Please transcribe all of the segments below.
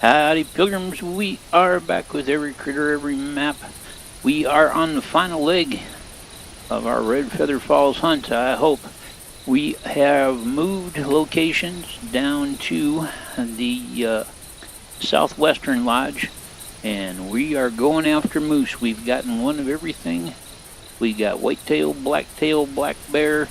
Howdy, pilgrims. We are back with every critter, every map. We are on the final leg of our Redfeather Falls hunt. I hope we have moved locations down to the southwestern lodge, and we are going after moose. We've gotten one of everything. We got whitetail, blacktail, black bear.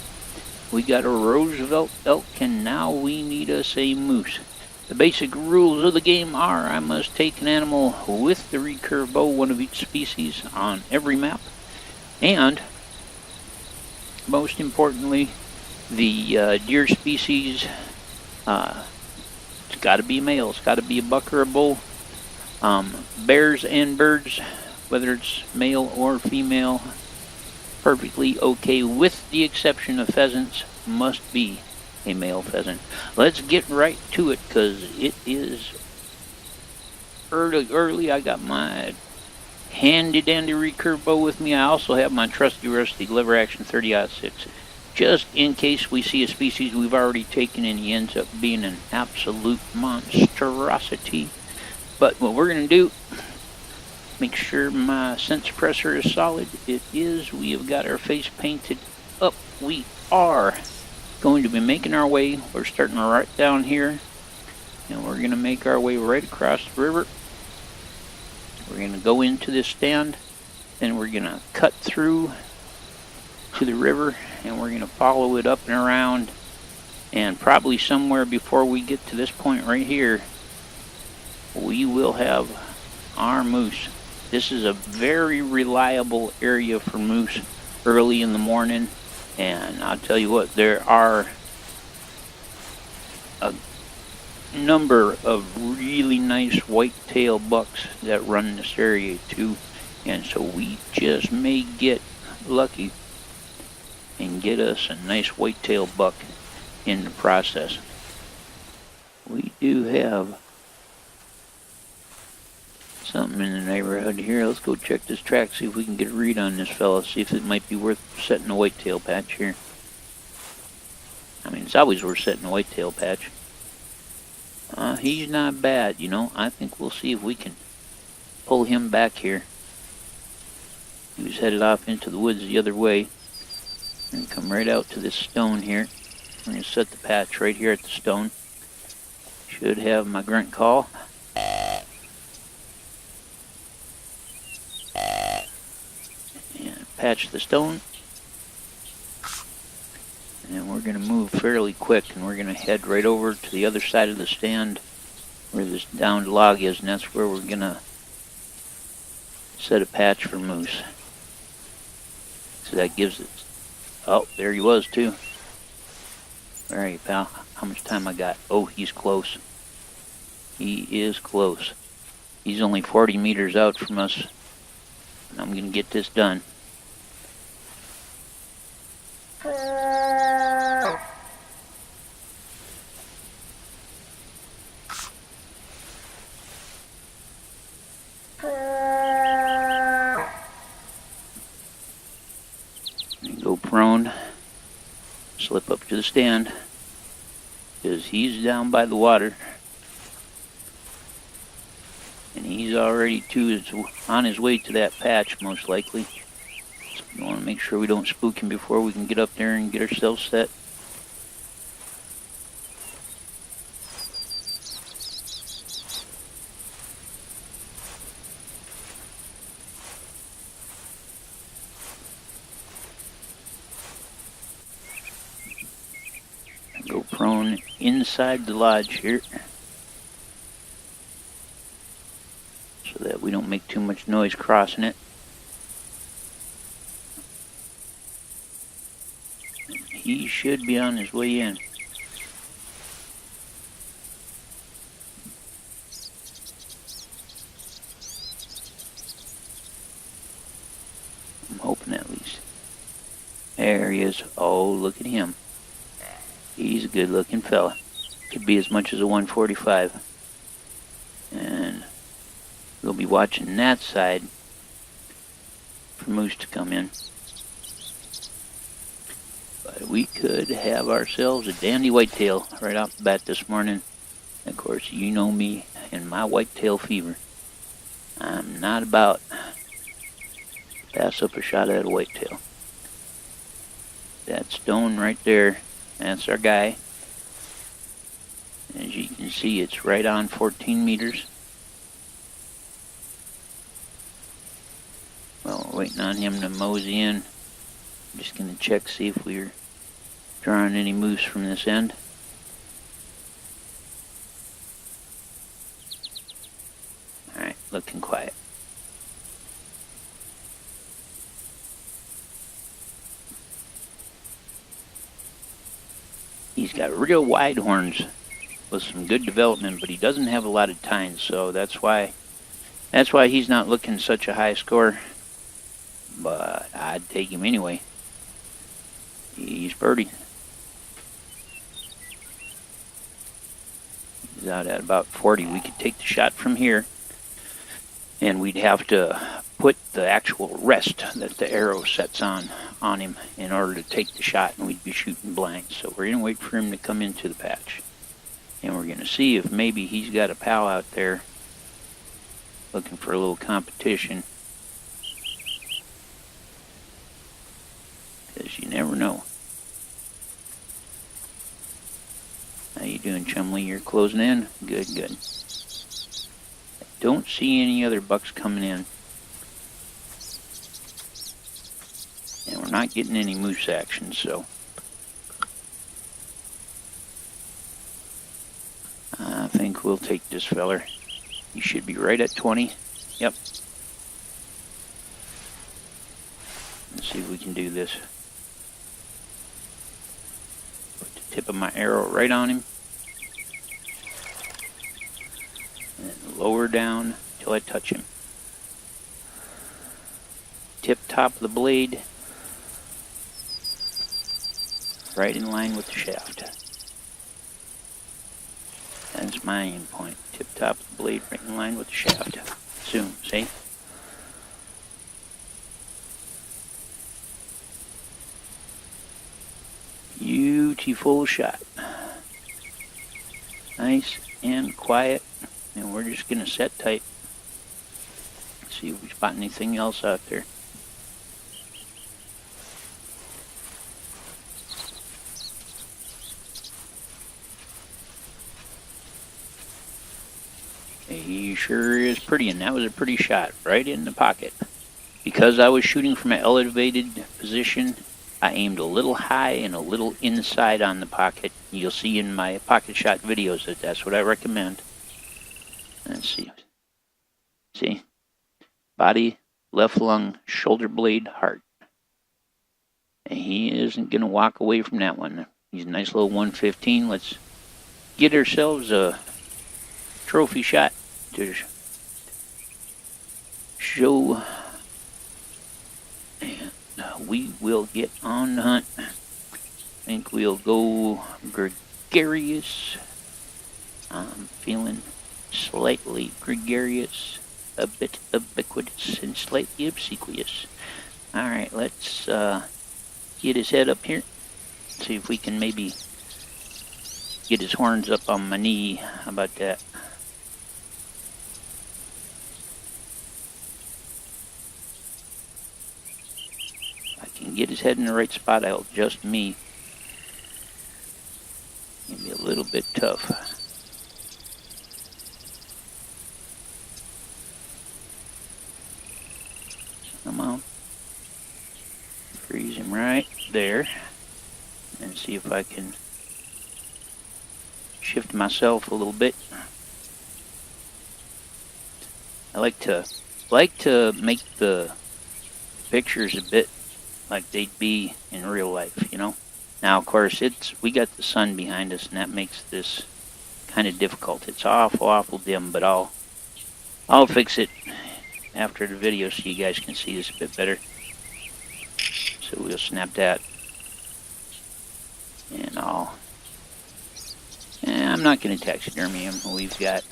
We got a Roosevelt elk, and now we need us a moose. The basic rules of the game are I must take an animal with the recurve bow, one of each species, on every map. And, most importantly, the deer species, it's got to be a male. It's got to be a buck or a bull. Bears and birds, whether it's male or female, perfectly okay, with the exception of pheasants, must be a male pheasant. Let's get right to it, because it is early. I got my handy dandy recurve bow with me. I also have my trusty rusty lever action 30-06, just in case we see a species we've already taken and he ends up being an absolute monstrosity. But what we're going to do, make sure my scent suppressor is solid. It is. We have got our face painted up. We are going to be making our way. We're starting right down here, and we're going to make our way right across the river. We're going to go into this stand, then we're going to cut through to the river, and we're going to follow it up and around, and probably somewhere before we get to this point right here, we will have our moose. This is a very reliable area for moose early in the morning. And I'll tell you what, there are a number of really nice whitetail bucks that run this area too. And so we just may get lucky and get us a nice whitetail buck in the process. We do have something in the neighborhood here. Let's go check this track, see if we can get a read on this fella, see if it might be worth setting a whitetail patch here. I mean, it's always worth setting a whitetail patch. He's not bad, you know. I think we'll see if we can pull him back here. He was headed off into the woods the other way. And come right out to this stone here. We're going to set the patch right here at the stone. Should have my grunt call. Patch the stone, and we're going to move fairly quick, and we're going to head right over to the other side of the stand where this downed log is, and that's where we're going to set a patch for moose. So that gives it, oh, there he was too. All right, pal, how much time I got? Oh, he's close. He is close. He's only 40 meters out from us, and I'm going to get this done. Go prone, slip up to the stand, because he's down by the water, and he's already on his way to that patch most likely. So we want to make sure we don't spook him before we can get up there and get ourselves set. Go prone inside the lodge here, so that we don't make too much noise crossing it. He should be on his way in. I'm hoping at least. There he is. Oh, look at him. He's a good looking fella. Could be as much as a 145. And we'll be watching that side for moose to come in. But we could have ourselves a dandy whitetail right off the bat this morning. Of course, you know me, and my whitetail fever. I'm not about to pass up a shot at a whitetail. That stone right there, that's our guy. As you can see, it's right on 14 meters. Well, we're waiting on him to mosey in. I'm just going to check, see if we're drawing any moose from this end. Alright, looking quiet. He's got real wide horns with some good development, but he doesn't have a lot of tines, so that's why he's not looking such a high score. But I'd take him anyway. He's birdie. He's out at about 40. We could take the shot from here, and we'd have to put the actual rest that the arrow sets on him in order to take the shot, and we'd be shooting blanks. So we're going to wait for him to come into the patch, and we're going to see if maybe he's got a pal out there looking for a little competition, because you never know. How you doing, Chumley? You're closing in? Good, good. I don't see any other bucks coming in. And we're not getting any moose action, so I think we'll take this feller. He should be right at 20. Yep. Let's see if we can do this. Put the tip of my arrow right on him. And lower down till I touch him. Tip top of the blade right in line with the shaft. That's my aim point. Tip top of the blade right in line with the shaft. Zoom, see? Beautiful shot. Nice and quiet. And we're just going to set tight. See if we spot anything else out there. He sure is pretty, and that was a pretty shot right in the pocket. Because I was shooting from an elevated position, I aimed a little high and a little inside on the pocket. You'll see in my pocket shot videos that that's what I recommend. Let's see. See? Body, left lung, shoulder blade, heart. And he isn't going to walk away from that one. He's a nice little 115. Let's get ourselves a trophy shot to show, and we will get on the hunt. I think we'll go gregarious. I'm feeling slightly gregarious, a bit ubiquitous, and slightly obsequious. Alright, let's get his head up here. See if we can maybe get his horns up on my knee. How about that? If I can get his head in the right spot, I'll adjust me. Maybe a little bit tough. Come on. Freeze him right there. And see if I can shift myself a little bit. I like to make the pictures a bit like they'd be in real life, you know. Now, of course, we got the sun behind us, and that makes this kind of difficult. It's awful dim, but I'll fix it after the video so you guys can see this a bit better. So we'll snap that, and I'm not going to taxidermy him. We've got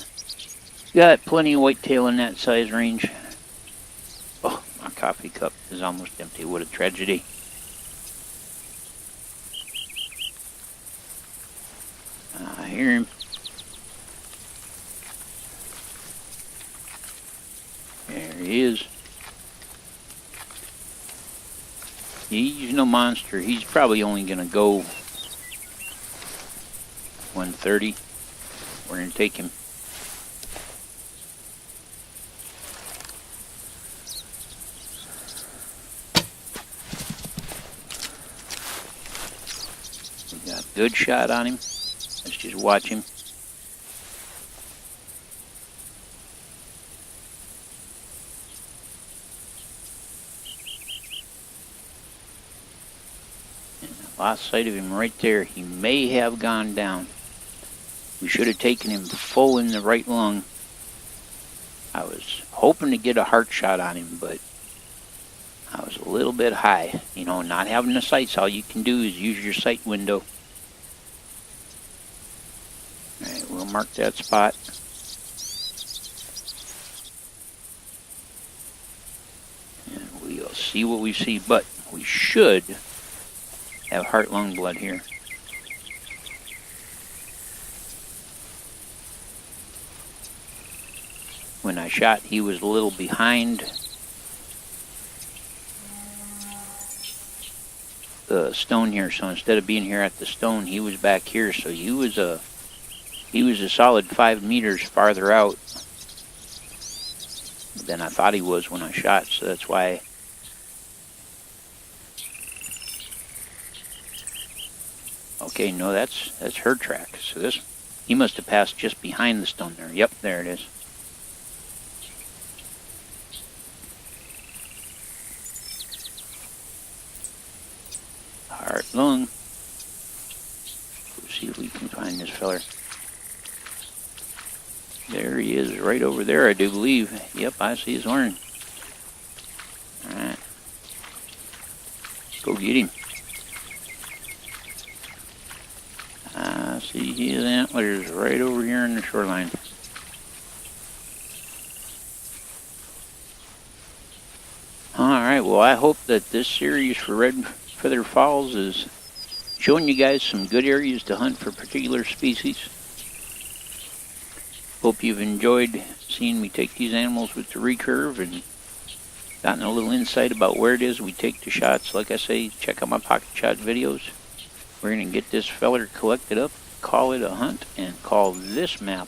plenty of whitetail in that size range. Oh, my coffee cup is almost empty. What a tragedy. I hear him. There he is. He's no monster. He's probably only going to go 130. We're going to take him. We got a good shot on him. Let's just watch him. Lost sight of him right there. He may have gone down. We should have taken him full in the right lung. I was hoping to get a heart shot on him, but I was a little bit high. You know, not having the sights, all you can do is use your sight window. Alright, we'll mark that spot. And we'll see what we see, but we should have heart-lung blood here. When I shot, he was a little behind the stone here, so instead of being here at the stone, he was back here, so he was a solid 5 meters farther out than I thought he was when I shot, so that's why. Okay, no, that's her track. So he must have passed just behind the stone there. Yep, there it is. Heart lung. Let's see if we can find this feller. There he is, right over there, I do believe. Yep, I see his horn. Alright. Go get him. I see his antlers right over here in the shoreline. Alright, well, I hope that this series for Redfeather Falls is showing you guys some good areas to hunt for particular species. Hope you've enjoyed seeing me take these animals with the recurve and gotten a little insight about where it is we take the shots. Like I say, check out my pocket shot videos. We're going to get this feller collected up, call it a hunt, and call this map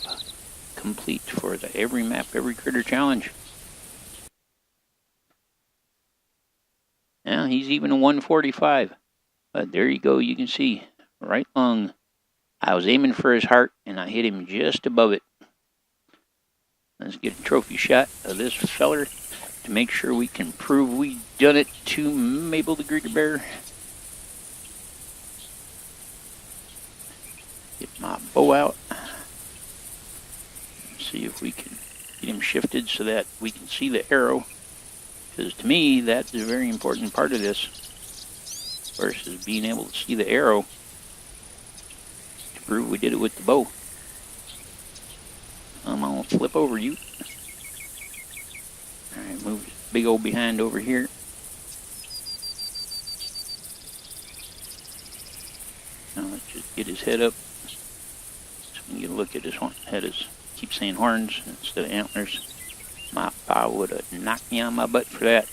complete for the Every Map, Every Critter Challenge. Now, he's even a 145. But there you go, you can see, right lung. I was aiming for his heart, and I hit him just above it. Let's get a trophy shot of this feller to make sure we can prove we done it to Mabel the Greeter Bear. Get my bow out. See if we can get him shifted so that we can see the arrow. Because to me, that's a very important part of this. Versus being able to see the arrow to prove we did it with the bow. I'm going to flip over you. Alright, move this big old behind over here. Now let's just get his head up. So we can get a look at his head. Keep saying horns instead of antlers. My pa would have knocked me on my butt for that.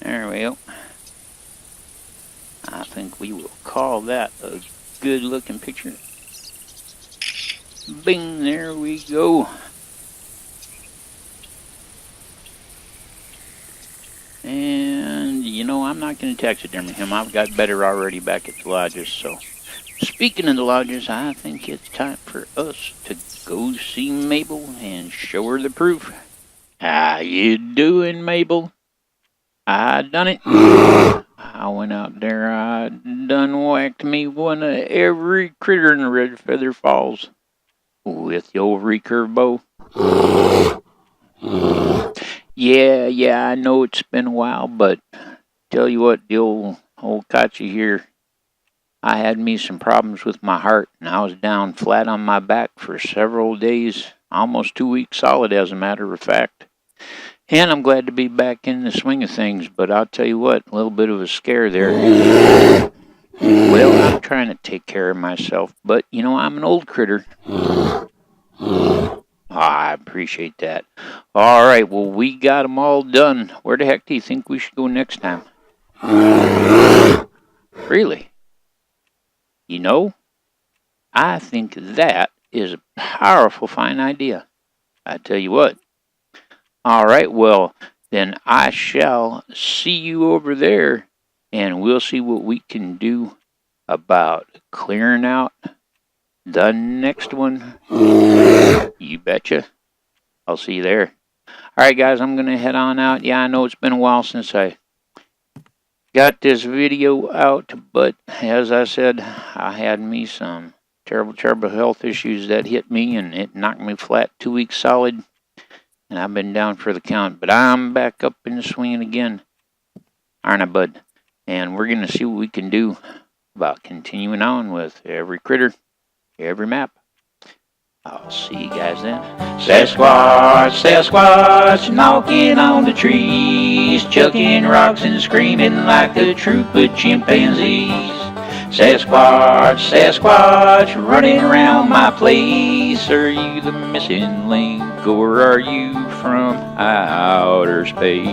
There we go. I think we will call that a good looking picture. Bing, there we go. And, you know, I'm not going to taxidermy him. I've got better already back at the lodges. So, speaking of the lodges, I think it's time for us to go see Mabel and show her the proof. How you doing, Mabel? I done it. I went out there. I done whacked me one of every critter in the Redfeather Falls. With the old recurve bow. Yeah, I know it's been a while, but tell you what, the old Kachi here, I had me some problems with my heart, and I was down flat on my back for several days, almost 2 weeks solid, as a matter of fact. And I'm glad to be back in the swing of things, but I'll tell you what, a little bit of a scare there. Well, I'm trying to take care of myself, but, you know, I'm an old critter. I appreciate that. All right, well, we got them all done. Where the heck do you think we should go next time? Really? You know, I think that is a powerful, fine idea. I tell you what. All right, well, then I shall see you over there, and we'll see what we can do about clearing out the next one. You betcha. I'll see you there. All right, guys, I'm going to head on out. Yeah, I know it's been a while since I got this video out, but as I said, I had me some terrible health issues that hit me, and it knocked me flat 2 weeks solid, and I've been down for the count, but I'm back up in the swinging again, aren't I, bud? And we're going to see what we can do about continuing on with every critter, every map. I'll see you guys then. Sasquatch, Sasquatch, knocking on the trees, chucking rocks and screaming like a troop of chimpanzees. Sasquatch, Sasquatch, running around my place. Are you the missing link, or are you from outer space?